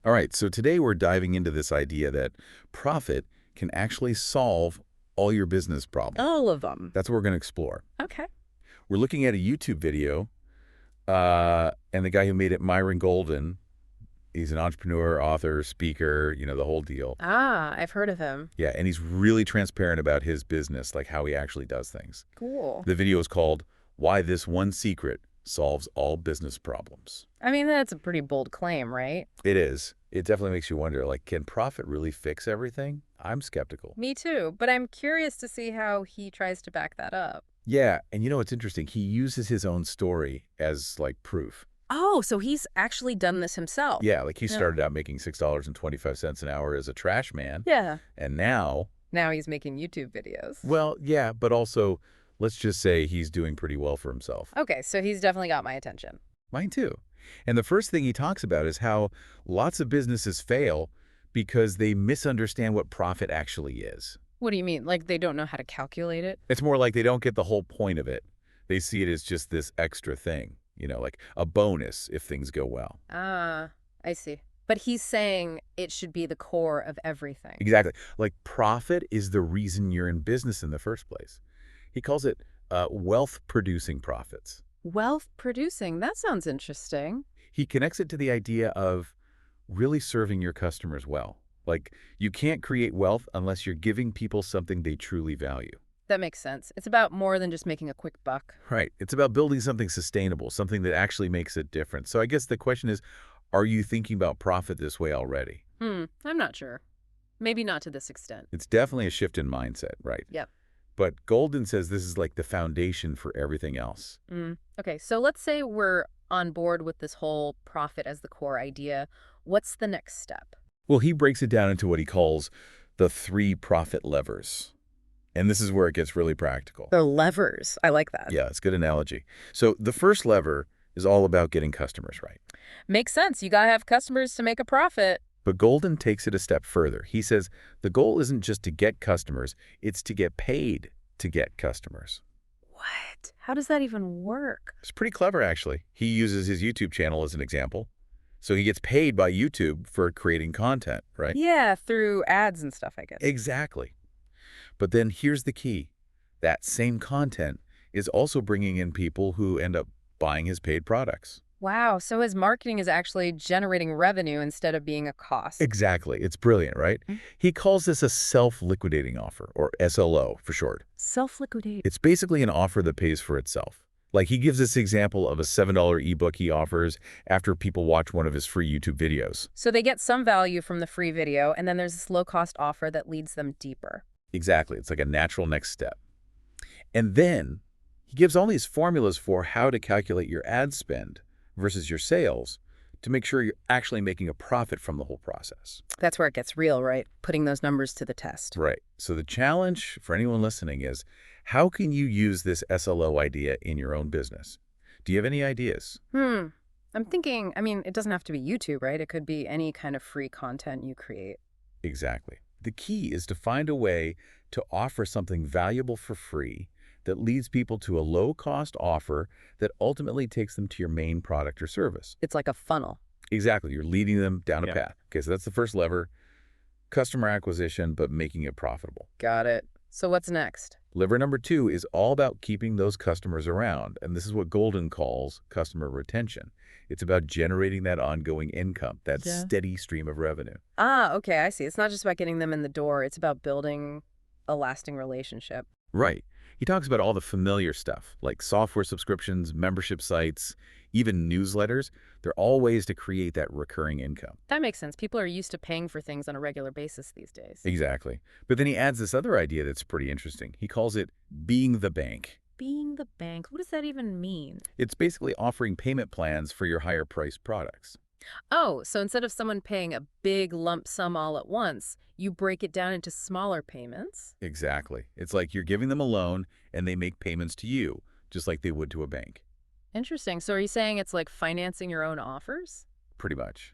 All right, so today we're diving into this idea that profit can actually solve all your business problems. All of them. That's what we're going to explore. Okay. We're looking at a YouTube video, and the guy who made it, Myron Golden, he's an entrepreneur, author, speaker, the whole deal. Ah, I've heard of him. Yeah, and he's really transparent about his business, like how he actually does things. Cool. The video is called Why This One Secret Solves All Business Problems. I mean, that's a pretty bold claim, right? It is. It definitely makes you wonder, like, can profit really fix everything? I'm skeptical. Me too, but I'm curious to see how he tries to back that up. Yeah, and it's interesting. He uses his own story as, like, proof. Oh, so he's actually done this himself. Yeah, like he Yeah. started out making $6.25 an hour as a trash man, Yeah. and now, Now he's making YouTube videos. well, yeah, but also, let's just say he's doing pretty well for himself. Okay, so he's definitely got my attention. Mine too. And the first thing he talks about is how lots of businesses fail because they misunderstand what profit actually is. What do you mean? Like they don't know how to calculate it? It's more like they don't get the whole point of it. They see it as just this extra thing, like a bonus if things go well. Ah, I see. But he's saying it should be the core of everything. Exactly. Like profit is the reason you're in business in the first place. He calls it wealth-producing profits. Wealth producing, that sounds interesting. He connects it to the idea of really serving your customers well. Like, you can't create wealth unless you're giving people something they truly value. That makes sense. It's about more than just making a quick buck. Right. It's about building something sustainable, something that actually makes a difference. So I guess the question is, are you thinking about profit this way already? I'm not sure. Maybe not to this extent. It's definitely a shift in mindset, right? Yep. But Golden says this is like the foundation for everything else. Okay, so let's say we're on board with this whole profit as the core idea. What's the next step? Well, he breaks it down into what he calls the 3 profit levers. And this is where it gets really practical. The levers. I like that. Yeah, it's a good analogy. So the first lever is all about getting customers right. Makes sense. You got to have customers to make a profit. But Golden takes it a step further. He says the goal isn't just to get customers, it's to get paid to get customers. What? How does that even work? It's pretty clever, actually. He uses his YouTube channel as an example. So he gets paid by YouTube for creating content, right? Yeah, through ads and stuff, I guess. Exactly. But then here's the key. That same content is also bringing in people who end up buying his paid products. Wow, so his marketing is actually generating revenue instead of being a cost. Exactly. It's brilliant, right? He calls this a self-liquidating offer, or SLO for short. Self-liquidate. It's basically an offer that pays for itself. Like he gives this example of a $7 ebook he offers after people watch one of his free YouTube videos. So they get some value from the free video, and then there's this low-cost offer that leads them deeper. Exactly. It's like a natural next step. And then he gives all these formulas for how to calculate your ad spend versus your sales to make sure you're actually making a profit from the whole process. That's where it gets real, right? Putting those numbers to the test. Right. So the challenge for anyone listening is, how can you use this SLO idea in your own business? Do you have any ideas? I'm thinking, it doesn't have to be YouTube, right? It could be any kind of free content you create. Exactly. The key is to find a way to offer something valuable for free that leads people to a low-cost offer that ultimately takes them to your main product or service. It's like a funnel. Exactly. You're leading them down a path. Okay, so that's the first lever, customer acquisition, but making it profitable. Got it. So what's next? Lever number 2 is all about keeping those customers around, and this is what Golden calls customer retention. It's about generating that ongoing income, that steady stream of revenue. Ah, okay, I see. It's not just about getting them in the door. It's about building a lasting relationship. Right. He talks about all the familiar stuff, like software subscriptions, membership sites, even newsletters. They're all ways to create that recurring income. That makes sense. People are used to paying for things on a regular basis these days. Exactly. But then he adds this other idea that's pretty interesting. He calls it being the bank. Being the bank, what does that even mean? It's basically offering payment plans for your higher priced products. Oh, so instead of someone paying a big lump sum all at once, you break it down into smaller payments? Exactly. It's like you're giving them a loan and they make payments to you, just like they would to a bank. Interesting. So are you saying it's like financing your own offers? Pretty much.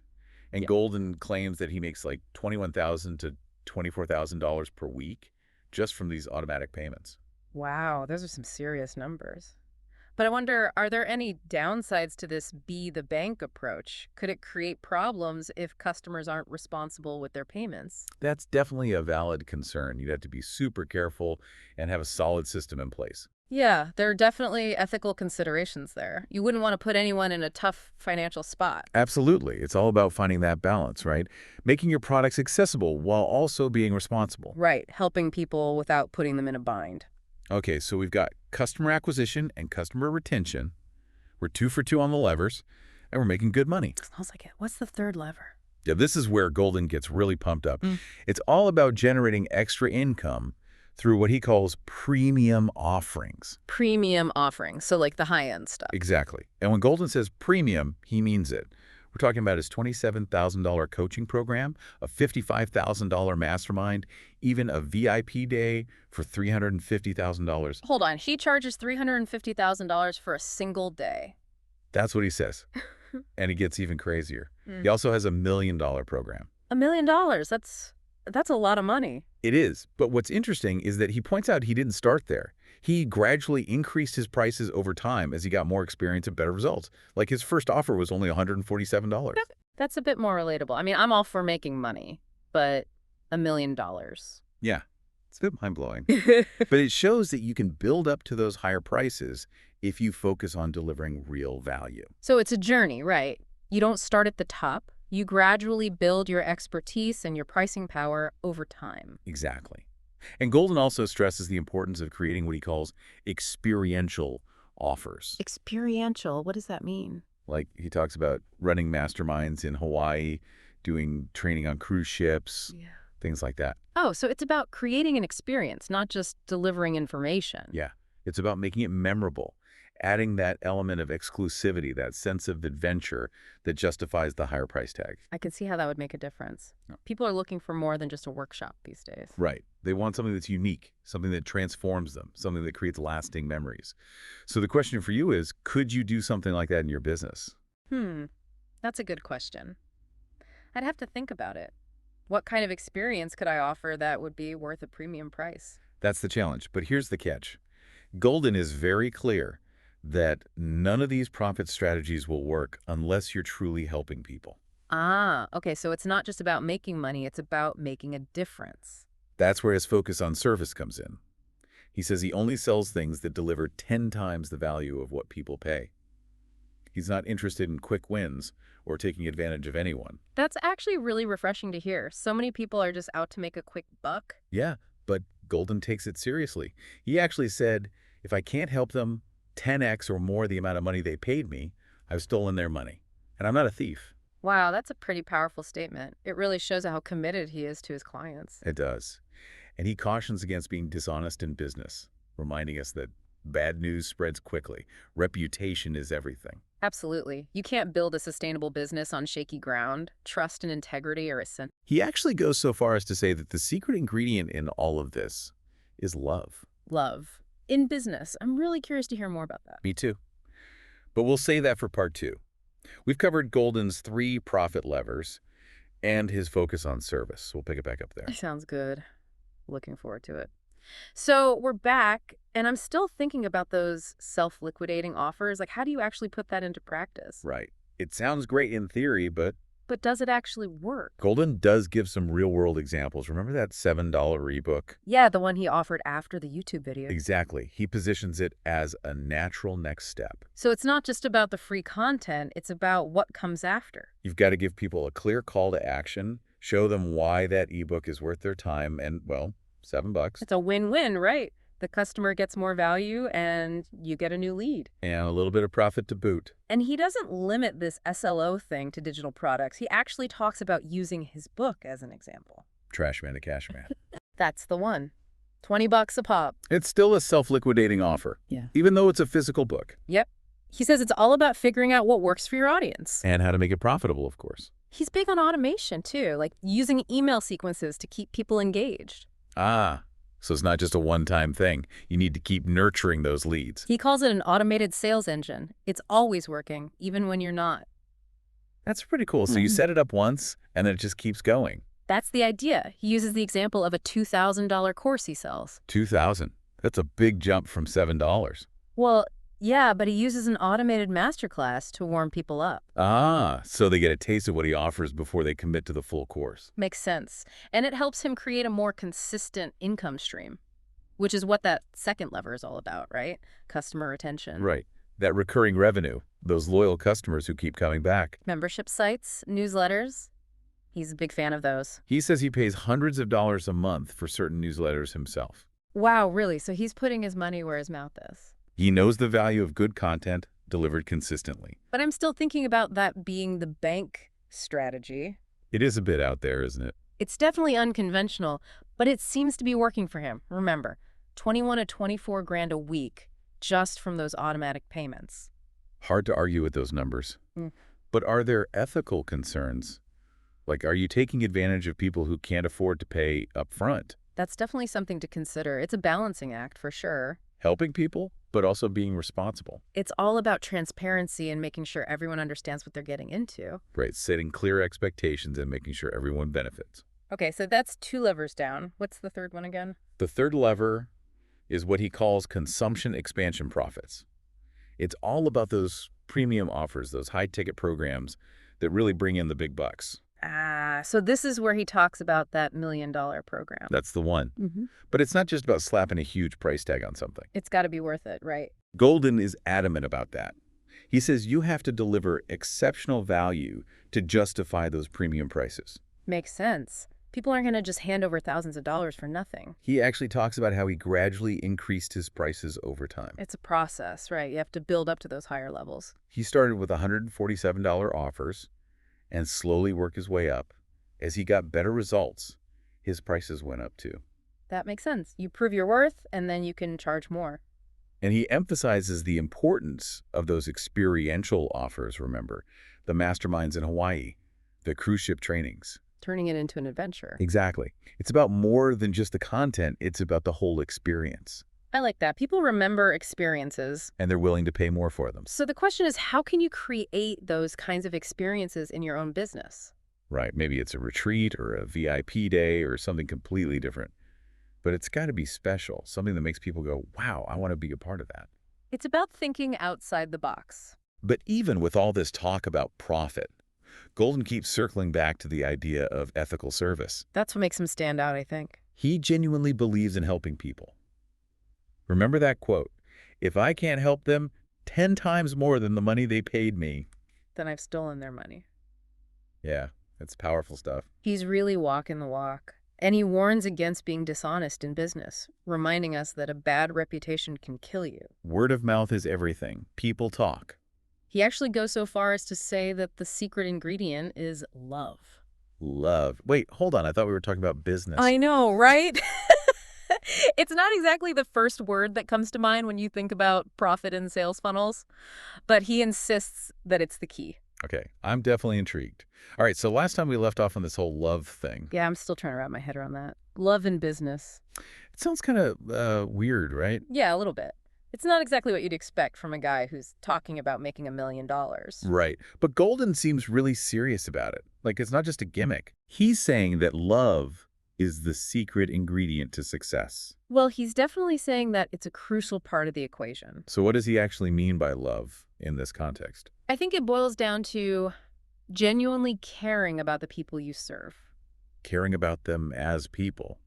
And Yeah. Golden claims that he makes like $21,000 to $24,000 per week just from these automatic payments. Wow, those are some serious numbers. But I wonder, are there any downsides to this be the bank approach? Could it create problems if customers aren't responsible with their payments? That's definitely a valid concern. You'd have to be super careful and have a solid system in place. Yeah, there are definitely ethical considerations there. You wouldn't want to put anyone in a tough financial spot. Absolutely. It's all about finding that balance, right? Making your products accessible while also being responsible. Right, helping people without putting them in a bind. Okay, so we've got customer acquisition and customer retention. We're 2 for 2 on the levers, and we're making good money. Smells like it. What's the third lever? Yeah, this is where Golden gets really pumped up. Mm. It's all about generating extra income through what he calls premium offerings. Premium offerings, so like the high-end stuff. Exactly. And when Golden says premium, he means it. We're talking about his $27,000 coaching program, a $55,000 mastermind, even a VIP day for $350,000. Hold on, he charges $350,000 for a single day. That's what he says. And it gets even crazier. Mm. He also has a $1 million program. $1 million, that's a lot of money. It is. But what's interesting is that he points out he didn't start there. He gradually increased his prices over time as he got more experience and better results. Like his first offer was only $147. That's a bit more relatable. I mean, I'm all for making money, but $1 million. Yeah, it's a bit mind-blowing. But it shows that you can build up to those higher prices if you focus on delivering real value. So it's a journey, right? You don't start at the top. You gradually build your expertise and your pricing power over time. Exactly. And Golden also stresses the importance of creating what he calls experiential offers. Experiential, what does that mean? Like he talks about running masterminds in Hawaii, doing training on cruise ships, Yeah. things like that. Oh, so it's about creating an experience, not just delivering information. Yeah, it's about making it memorable, adding that element of exclusivity, that sense of adventure that justifies the higher price tag. I can see how that would make a difference. Yeah. People are looking for more than just a workshop these days. Right. They want something that's unique, something that transforms them, something that creates lasting memories. So the question for you is, could you do something like that in your business? That's a good question. I'd have to think about it. What kind of experience could I offer that would be worth a premium price? That's the challenge. But here's the catch. Golden is very clear that none of these profit strategies will work unless you're truly helping people. Ah, okay, so it's not just about making money, it's about making a difference. That's where his focus on service comes in. He says he only sells things that deliver 10 times the value of what people pay. He's not interested in quick wins or taking advantage of anyone. That's actually really refreshing to hear. So many people are just out to make a quick buck. Yeah, but Golden takes it seriously. He actually said, if I can't help them 10x or more the amount of money they paid me, I've stolen their money. And I'm not a thief. Wow, that's a pretty powerful statement. It really shows how committed he is to his clients. It does. And he cautions against being dishonest in business, reminding us that bad news spreads quickly. Reputation is everything. Absolutely. You can't build a sustainable business on shaky ground. Trust and integrity are essential. He actually goes so far as to say that the secret ingredient in all of this is love. Love. In business. I'm really curious to hear more about that. Me too. But we'll save that for part 2. We've covered Golden's 3 profit levers and his focus on service. We'll pick it back up there. Sounds good. Looking forward to it. So we're back, and I'm still thinking about those self-liquidating offers. Like, how do you actually put that into practice? Right. It sounds great in theory, but But does it actually work? Golden does give some real-world examples. Remember that $7 ebook? Yeah, the one he offered after the YouTube video. Exactly. He positions it as a natural next step. So it's not just about the free content, it's about what comes after. You've got to give people a clear call to action, show them why that ebook is worth their time, and, well, $7. It's a win-win, right? The customer gets more value and you get a new lead. And a little bit of profit to boot. And he doesn't limit this SLO thing to digital products. He actually talks about using his book as an example. Trash man to cash man. That's the one. $20 a pop. It's still a self-liquidating offer. Yeah. Even though it's a physical book. Yep. He says it's all about figuring out what works for your audience. And how to make it profitable, of course. He's big on automation, too, like using email sequences to keep people engaged. Ah, so it's not just a one-time thing. You need to keep nurturing those leads. He calls it an automated sales engine. It's always working, even when you're not. That's pretty cool. So you set it up once, and then it just keeps going. That's the idea. He uses the example of a $2,000 course he sells. $2,000. That's a big jump from $7. Well, Yeah, but he uses an automated masterclass to warm people up. Ah, so they get a taste of what he offers before they commit to the full course. Makes sense. And it helps him create a more consistent income stream, which is what that second lever is all about, right? Customer retention. Right. That recurring revenue, those loyal customers who keep coming back. Membership sites, newsletters. He's a big fan of those. He says he pays hundreds of dollars a month for certain newsletters himself. Wow, really? So he's putting his money where his mouth is. He knows the value of good content delivered consistently. But I'm still thinking about that being the bank strategy. It is a bit out there, isn't it? It's definitely unconventional, but it seems to be working for him. Remember, 21 to 24 grand a week just from those automatic payments. Hard to argue with those numbers. Mm. But are there ethical concerns? Like, are you taking advantage of people who can't afford to pay up front? That's definitely something to consider. It's a balancing act for sure. Helping people, but also being responsible. It's all about transparency and making sure everyone understands what they're getting into. Right, setting clear expectations and making sure everyone benefits. Okay, so that's 2 levers down. What's the third one again? The third lever is what he calls consumption expansion profits. It's all about those premium offers, those high-ticket programs that really bring in the big bucks. So this is where he talks about that $1 million program. That's the one. Mm-hmm. But it's not just about slapping a huge price tag on something. It's got to be worth it, right? Golden is adamant about that. He says you have to deliver exceptional value to justify those premium prices. Makes sense. People aren't going to just hand over thousands of dollars for nothing. He actually talks about how he gradually increased his prices over time. It's a process, right? You have to build up to those higher levels. He started with $147 offers and slowly worked his way up. As he got better results, his prices went up too. That makes sense. You prove your worth, and then you can charge more. And he emphasizes the importance of those experiential offers, remember, the masterminds in Hawaii, the cruise ship trainings. Turning it into an adventure. Exactly. It's about more than just the content. It's about the whole experience. I like that. People remember experiences. And they're willing to pay more for them. So the question is, how can you create those kinds of experiences in your own business? Right. Maybe it's a retreat or a VIP day or something completely different. But it's got to be special, something that makes people go, wow, I want to be a part of that. It's about thinking outside the box. But even with all this talk about profit, Golden keeps circling back to the idea of ethical service. That's what makes him stand out, I think. He genuinely believes in helping people. Remember that quote, if I can't help them 10 times more than the money they paid me. Then I've stolen their money. Yeah, that's powerful stuff. He's really walking the walk. And he warns against being dishonest in business, reminding us that a bad reputation can kill you. Word of mouth is everything. People talk. He actually goes so far as to say that the secret ingredient is love. Love. Wait, hold on. I thought we were talking about business. I know, right? It's not exactly the first word that comes to mind when you think about profit and sales funnels, but he insists that it's the key. Okay, I'm definitely intrigued. All right, so last time we left off on this whole love thing. Yeah, I'm still trying to wrap my head around that. Love in business. It sounds kind of weird, right? Yeah, a little bit. It's not exactly what you'd expect from a guy who's talking about making $1 million. Right. But Golden seems really serious about it. Like, it's not just a gimmick. He's saying that love is the secret ingredient to success. Well, he's definitely saying that it's a crucial part of the equation. So what does he actually mean by love in this context? I think it boils down to genuinely caring about the people you serve. Caring about them as people,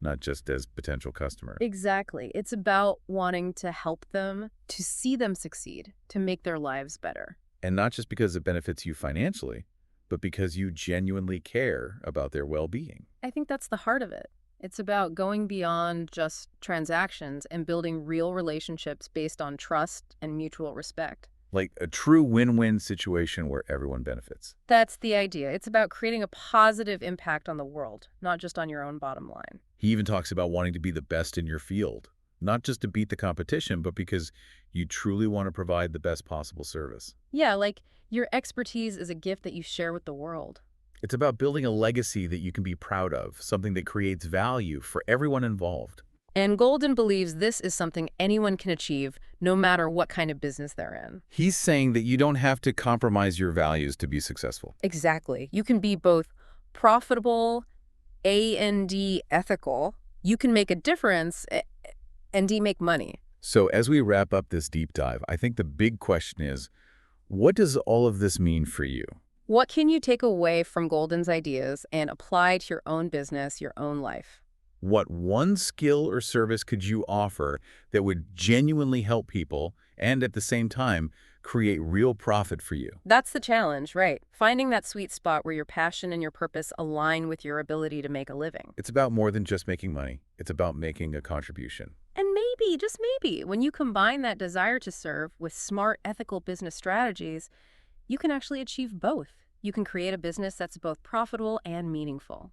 not just as potential customers. Exactly. It's about wanting to help them, to see them succeed, to make their lives better. And not just because it benefits you financially, but because you genuinely care about their well-being. I think that's the heart of it. It's about going beyond just transactions and building real relationships based on trust and mutual respect. Like a true win-win situation where everyone benefits. That's the idea. It's about creating a positive impact on the world, not just on your own bottom line. He even talks about wanting to be the best in your field, not just to beat the competition, but because you truly want to provide the best possible service. Yeah, like your expertise is a gift that you share with the world. It's about building a legacy that you can be proud of, something that creates value for everyone involved. And Golden believes this is something anyone can achieve, no matter what kind of business they're in. He's saying that you don't have to compromise your values to be successful. Exactly. You can be both profitable, A&D ethical. You can make a difference, and D make money. So as we wrap up this deep dive, I think the big question is, what does all of this mean for you? What can you take away from Golden's ideas and apply to your own business, your own life? What one skill or service could you offer that would genuinely help people and at the same time create real profit for you? That's the challenge, right? Finding that sweet spot where your passion and your purpose align with your ability to make a living. It's about more than just making money. It's about making a contribution. And maybe, just maybe, when you combine that desire to serve with smart, ethical business strategies, you can actually achieve both. You can create a business that's both profitable and meaningful.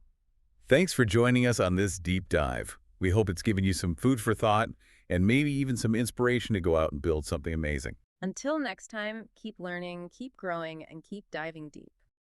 Thanks for joining us on this deep dive. We hope it's given you some food for thought and maybe even some inspiration to go out and build something amazing. Until next time, keep learning, keep growing, and keep diving deep.